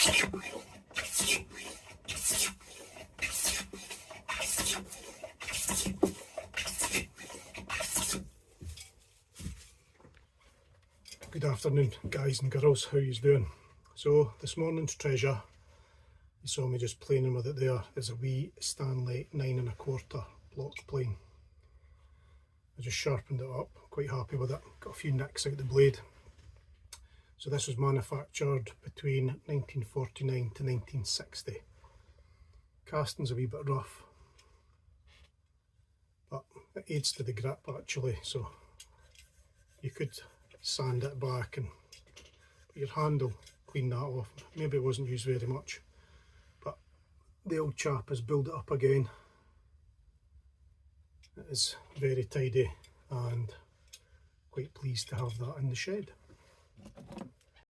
Good afternoon, guys and girls, how you doing? So this morning's treasure, you saw me just playing with it there, is a wee Stanley 9 1/4 block plane. I just sharpened it up, quite happy with it, got a few nicks out the blade. So this was manufactured between 1949 to 1960. Casting's a wee bit rough, but it aids to the grip actually, so you could sand it back and put your handle, clean that off. Maybe it wasn't used very much, but the old chap has built it up again. It is very tidy and quite pleased to have that in the shed.